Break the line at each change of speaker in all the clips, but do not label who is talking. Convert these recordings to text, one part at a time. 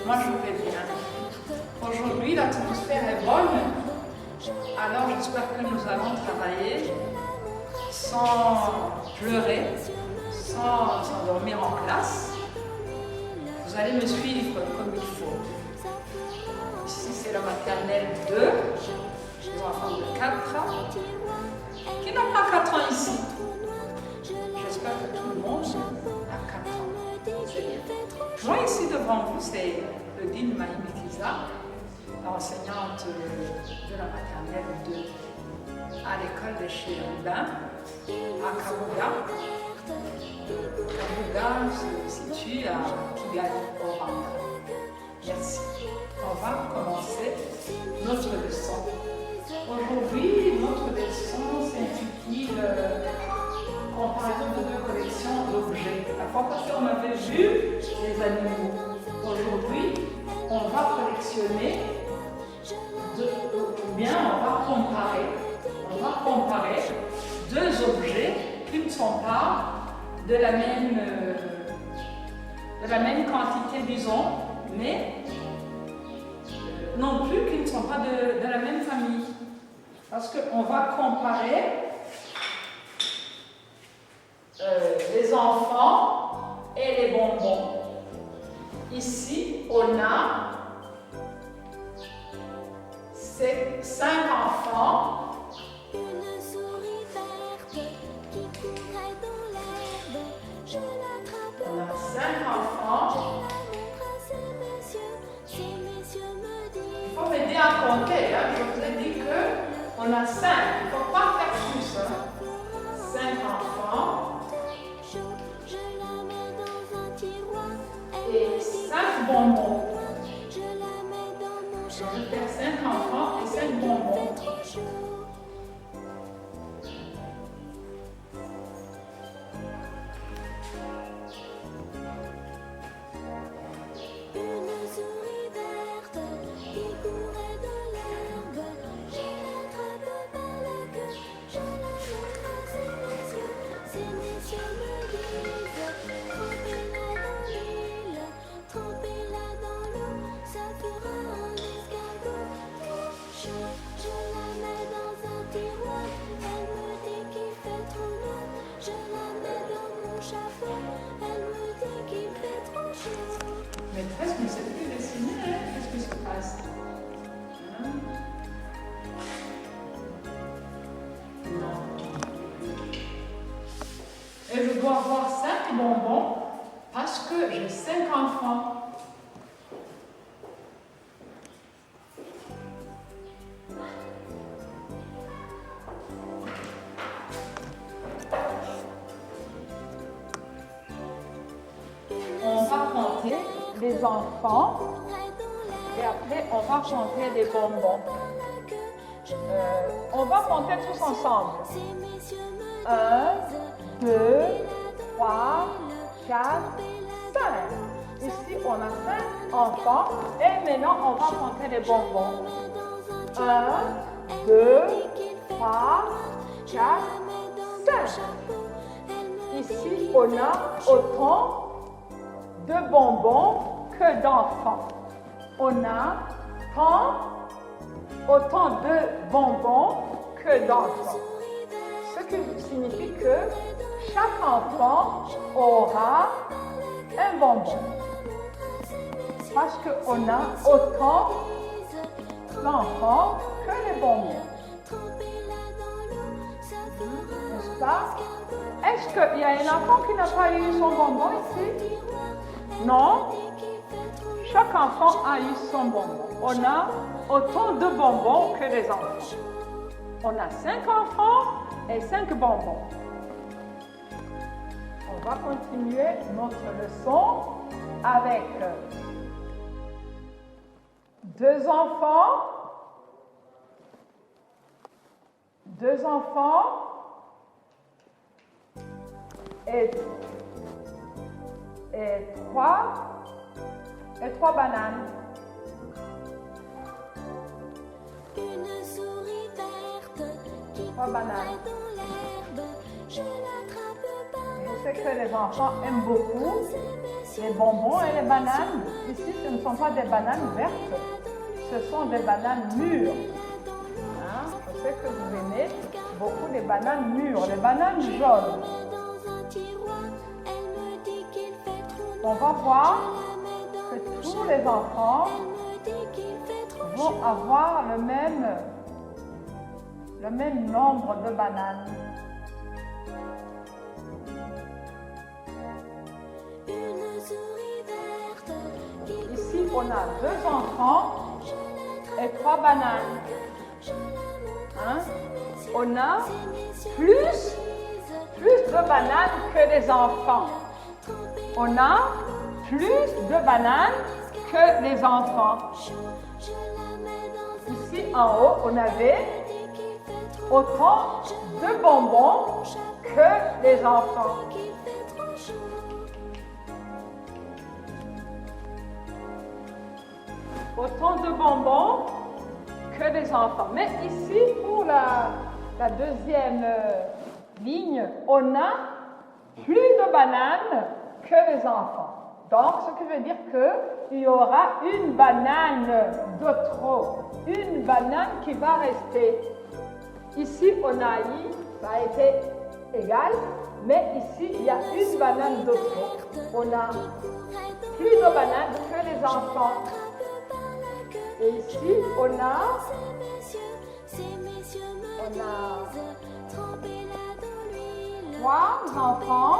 Moi, je vais bien. Aujourd'hui, l'atmosphère est bonne. Alors, j'espère que nous allons travailler sans pleurer, sans s'endormir en classe. Vous allez me suivre comme il faut. Ici, c'est la maternelle 2, les enfants de 4 ans. Qui n'a pas 4 ans ici? J'espère que tout le monde a 4 ans. C'est bien. Moi, ici devant vous, c'est le Dine Maïmikiza, l'enseignante de la maternelle 2 à l'école de chez Rubin, à Kabuga. Kabuga se situe à Kigali, au Rwanda. Merci. On va commencer notre leçon. Aujourd'hui, notre leçon s'intitule Comparaison de deux collections d'objets. La fois passée, on avait vu les animaux. Aujourd'hui, on va collectionner, ou bien on va comparer deux objets qui ne sont pas de la même quantité, disons, mais non plus qui ne sont pas de la même famille. Parce qu'on va comparer les enfants et les bonbons. Ici, on a 5 enfants.
Une souris verte qui courait dans l'herbe. Je l'attrape.
On a 5 enfants.
Je la montre à ces messieurs. Ces messieurs me disent.
Il faut m'aider à compter. Hein. Je vous ai dit qu'on a 5. Il ne faut pas faire plus. Hein. 5 enfants.
Je la mets dans un tiroir.
Et 5 bonbons.
Je la mets dans mon
Je
chapeau.
vais faire 5 enfants et 5 bonbons.
Trop chaud. Une souris verte qui courait dans l'herbe. Je l'attrape par la queue. Je la montre à ces messieurs. Ces messieurs me disent trempez-la dans l'huile, trempez-la dans l'eau, ça fera un escargot. Trop chaud, je la mets dans un tiroir. Elle me dit qu'il fait trop noir. Je la mets dans mon chapeau. Elle me dit qu'il fait trop chaud.
Maîtresse, mais c'est plus dessiné, hein? Qu'est-ce qui se passe? Hein? Non. Et je dois avoir 5 bonbons parce que j'ai 5 enfants. On va compter les enfants et après on va compter les bonbons. On va compter tous ensemble. 1, 2, 3, 4, 5. Ici on a 5 enfants et maintenant on va compter les bonbons. 1, 2, 3, 4, 5. Ici on a autant de bonbons que d'enfants. On a autant de bonbons que d'enfants. Ce qui signifie que chaque enfant aura un bonbon. Parce qu'on a autant d'enfants que les bonbons. N'est-ce pas? Est-ce qu'il y a un enfant qui n'a pas eu son bonbon ici? Non? Chaque enfant a eu son bonbon. On a autant de bonbons que les enfants. On a 5 enfants et 5 bonbons. On va continuer notre leçon avec 2 enfants, 2 enfants et 3 bananes.
Une souris verte qui
3 bananes.
courait dans l'herbe. Je l'attrape par
Je sais que les enfants aiment beaucoup les bonbons et les bananes. Ici, ce ne sont pas des bananes vertes, ce sont des bananes mûres. Hein? Je sais que vous aimez beaucoup les bananes mûres, les bananes jaunes. On va voir que tous les enfants vont avoir le même nombre de bananes. Ici, on a 2 enfants et 3 bananes. Hein? On a plus de bananes que les enfants. On a plus de bananes que les enfants. Ici, en haut, on avait autant de bonbons que les enfants. Autant de bonbons que les enfants. Mais ici, pour la deuxième ligne, on a plus de bananes que les enfants. Donc, ce qui veut dire qu'il y aura une banane de trop, une banane qui va rester. Ici, on a eu, ça a été égal, mais ici, il y a une banane de trop. On a plus de bananes que les enfants. Et ici, on a 3 enfants.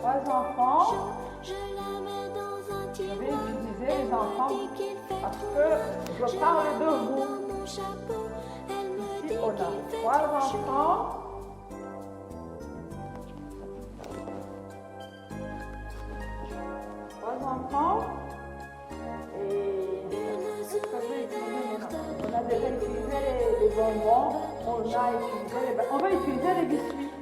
3 enfants. Je vais utiliser les enfants parce que je parle de vous. Ici, on a 3 enfants. On a déjà utilisé les bonbons, on va utiliser les biscuits.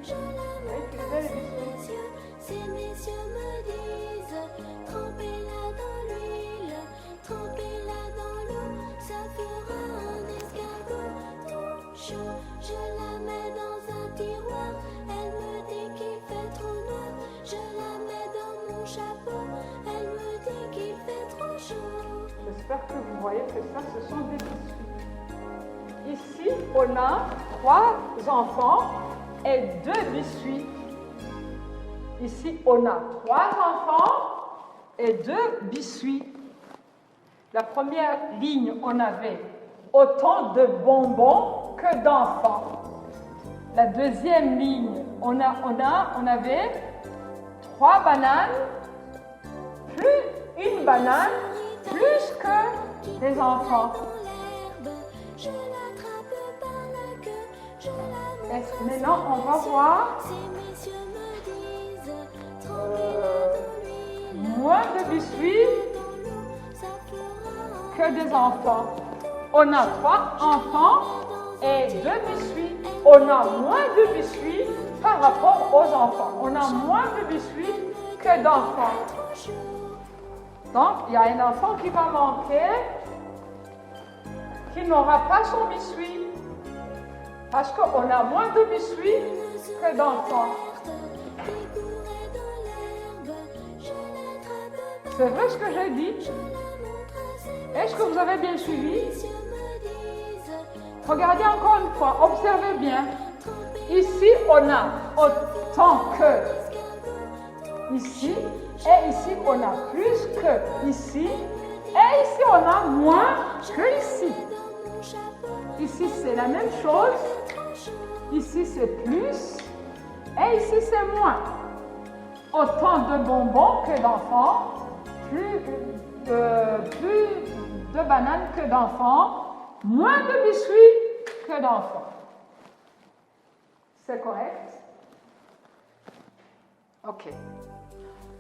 Ces messieurs me disent, trempez-la dans l'huile, trempez-la dans l'eau, ça fera un escargot tout chaud. Je la mets dans un tiroir, elle me dit qu'il fait trop noir. Je la mets dans mon chapeau, elle me dit qu'il fait trop chaud.
J'espère que vous voyez que ça, ce sont des biscuits. Ici, on a 3 enfants et 2 biscuits. Ici, on a 3 enfants et 2 biscuits. La première ligne, on avait autant de bonbons que d'enfants. La deuxième ligne, on avait 3 bananes, plus une banane, plus que les enfants. Maintenant, on va voir moins de biscuits que des enfants. On a 3 enfants et 2 biscuits. On a moins de biscuits par rapport aux enfants. On a moins de biscuits que d'enfants. Donc, il y a un enfant qui va manquer, qui n'aura pas son biscuit. Parce qu'on a moins de biscuits que d'enfants. C'est vrai ce que j'ai dit? Est-ce que vous avez bien suivi? Regardez encore une fois, observez bien. Ici, on a autant que ici, et ici, on a plus que ici, et ici, on a moins que ici. Ici, c'est la même chose. Ici, c'est plus, et ici, c'est moins. Autant de bonbons que d'enfants. Plus de bananes que d'enfants, moins de biscuits que d'enfants. C'est correct? Ok.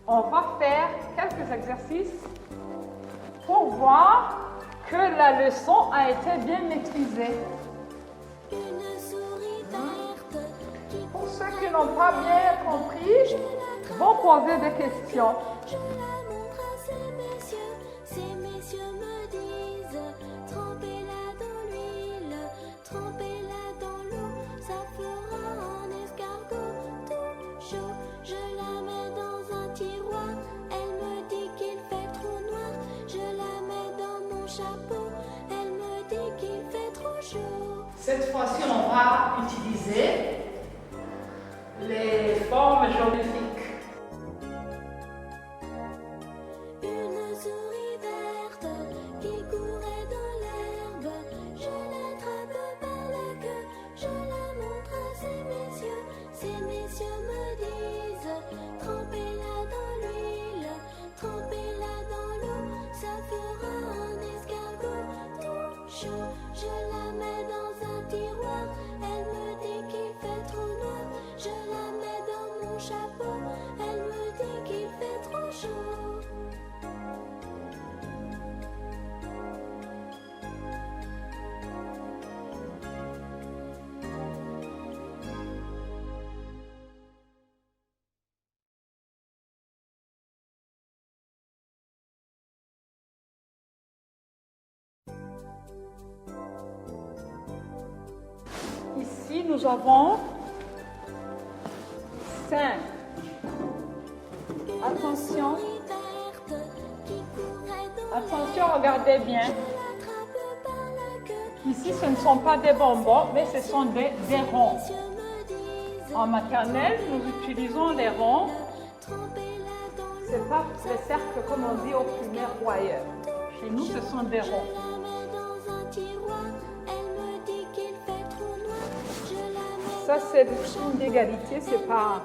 On va faire quelques exercices pour voir que la leçon a été bien maîtrisée. Pour ceux qui n'ont pas bien compris, vont poser des questions.
Ces messieurs me disent, trempez-la dans l'huile, trempez-la dans l'eau, ça fera un escargot tout chaud. Je la mets
Cette fois-ci, on va utiliser les formes géométriques.
Une souris verte qui courait dans l'herbe. Je l'attrape par la queue, je la montre à ces messieurs. Ces messieurs me disent, trempez-la dans l'huile, trempez-la dans l'eau, ça fera un escargot tout chaud. Je la mets dans un tiroir, elle me dit qu'il fait trop noir. Je la mets dans mon chapeau, elle me dit qu'il fait trop chaud.
Ici, nous avons 5. Attention, attention, regardez bien. Ici, ce ne sont pas des bonbons, mais ce sont des ronds. En maternelle, nous utilisons les ronds. Ce n'est pas les cercles comme on dit au primaire ou ailleurs. Chez nous, ce sont des ronds. Ça, c'est le signe d'égalité, c'est pas...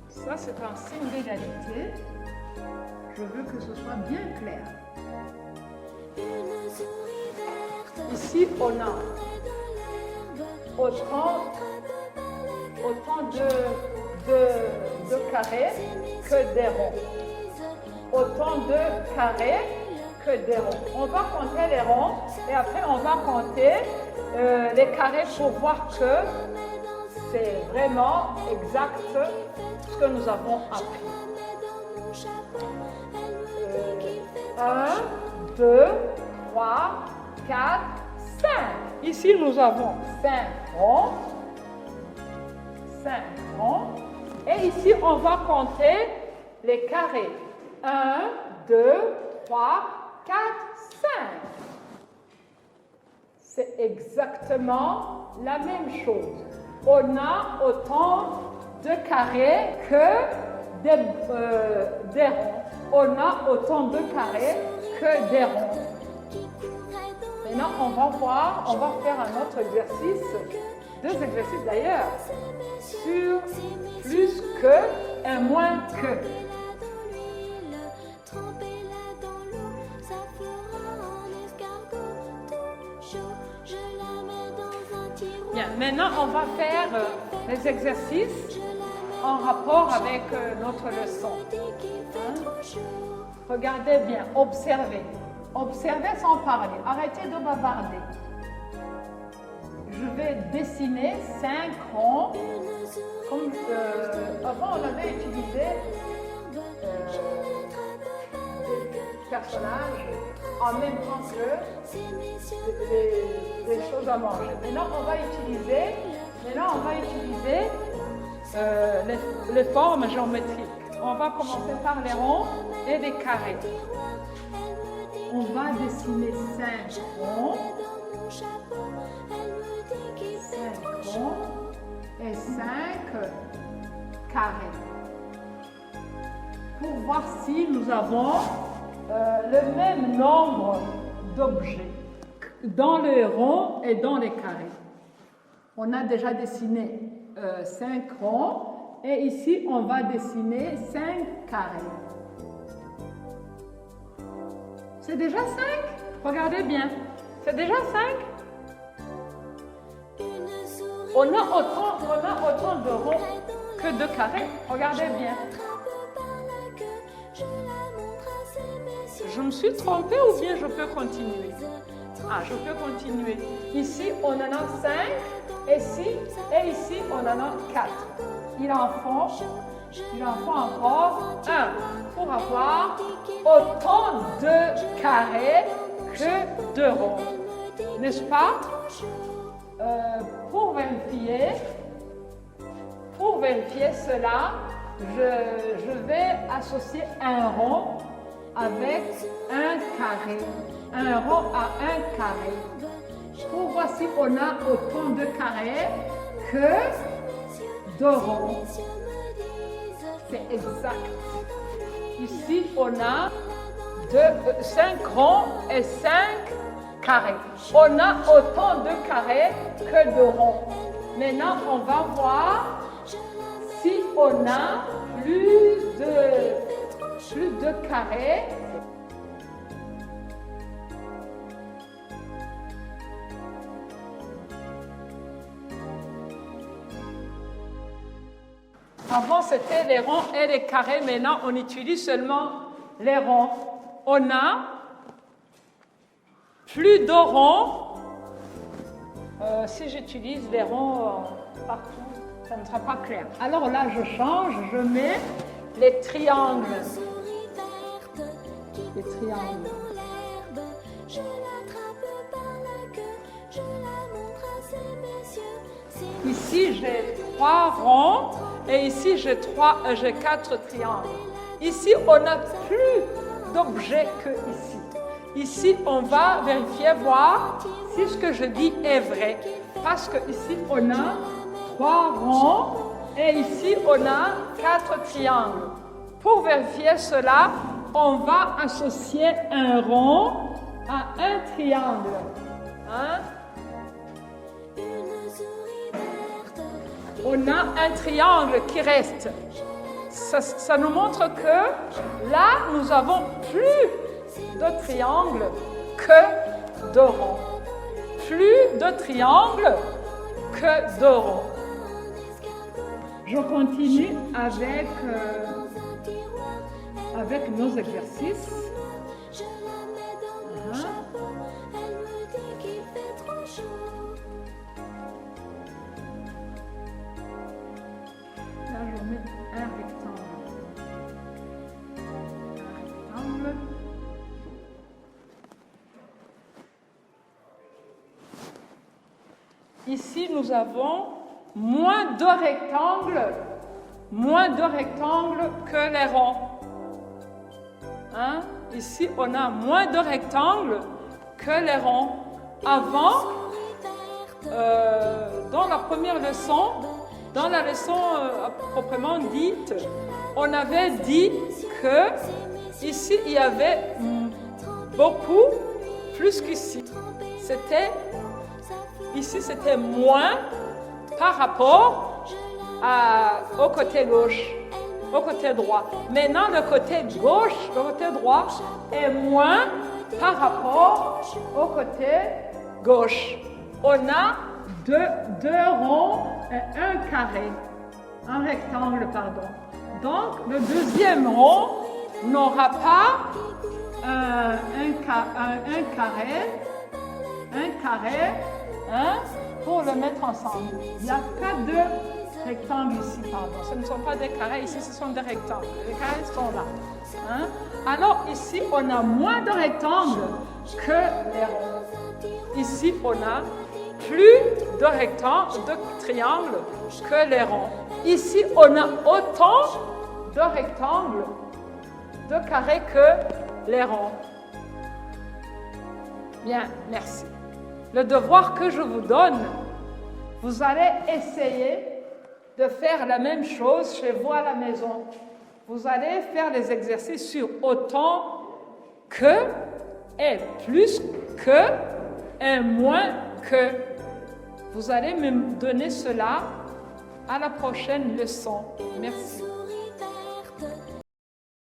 Ça, c'est un signe d'égalité. Je veux que ce soit bien clair. Ici, on a autant de carrés que des ronds. Autant de carrés que des ronds. On va compter les ronds et après on va compter les carrés pour voir que c'est vraiment exact ce que nous avons appris. 1, 2, 3, 4, 5. Ici nous avons 5 ronds. 5 ronds. Et ici on va compter les carrés. 1, 2, 3, 4, 5. C'est exactement la même chose. On a autant de carrés que des ronds. On a autant de carrés que des ronds. Maintenant, on va voir, on va faire un autre exercice, 2 exercices d'ailleurs, sur plus que et moins que. Bien, maintenant on va faire les exercices en rapport avec notre leçon. Regardez bien, observez. Observez sans parler. Arrêtez de bavarder. Je vais dessiner 5 ronds. Comme avant on avait utilisé des personnages en même temps que des choses à manger. Maintenant, on va utiliser les formes géométriques. On va commencer par les ronds et les carrés. On va dessiner 5 ronds. 5 ronds et 5 carrés. Pour voir si nous avons le même nombre d'objets dans les ronds et dans les carrés. On a déjà dessiné 5 ronds et ici on va dessiner 5 carrés. C'est déjà 5? Regardez bien. C'est déjà 5? On a autant de ronds que de carrés. Regardez bien. Je me suis trompée ou bien je peux continuer? Ah, je peux continuer. Ici, on en a 5. Et ici, on en a 4. Il en faut encore 1 pour avoir autant de carrés que de ronds. N'est-ce pas? Pour vérifier cela, je vais associer un rond avec un carré. un rond à un carré. Pour voir si on a autant de carrés que de ronds. C'est exact. Ici, on a 5 ronds et 5 carrés. On a autant de carrés que de ronds. Maintenant, on va voir si on a plus de carrés. Avant, c'était les ronds et les carrés. Maintenant, on utilise seulement les ronds. On a plus de ronds. Si j'utilise les ronds partout, ça ne sera pas clair. Alors là, je change. Je mets les triangles. Les triangles. Ici, j'ai 3 ronds. Et ici, j'ai 4 triangles. Ici, on n'a plus d'objets que ici. Ici, on va vérifier, voir si ce que je dis est vrai. Parce que ici, on a 3 ronds et ici, on a 4 triangles. Pour vérifier cela, on va associer un rond à un triangle. Hein? On a un triangle qui reste. Ça nous montre que là, nous avons plus de triangles que de ronds. Plus de triangles que de ronds. Je continue avec nos exercices. Là, je mets un rectangle. Ici, nous avons moins de rectangles que les ronds. Hein? Ici, on a moins de rectangles que les ronds. Avant, dans la première leçon, dans la leçon proprement dite, on avait dit que ici, il y avait beaucoup plus qu'ici. Ici, c'était moins par rapport au côté gauche, au côté droit. Maintenant, le côté gauche, le côté droit, est moins par rapport au côté gauche. On a deux ronds et un carré, un rectangle, pardon. Donc, le deuxième rond n'aura pas un carré, hein, pour le mettre ensemble. Il n'y a pas de rectangles ici, pardon. Ce ne sont pas des carrés, ici ce sont des rectangles. Les carrés sont là. Hein? Alors ici, on a moins de rectangles que les ronds. Ici, on a plus de rectangles, de triangles que les ronds. Ici, on a autant de rectangles, de carrés que les ronds. Bien, merci. Le devoir que je vous donne, vous allez essayer de faire la même chose chez vous à la maison. Vous allez faire les exercices sur autant que, et plus que, et moins que. Vous allez me donner cela à la prochaine leçon. Merci.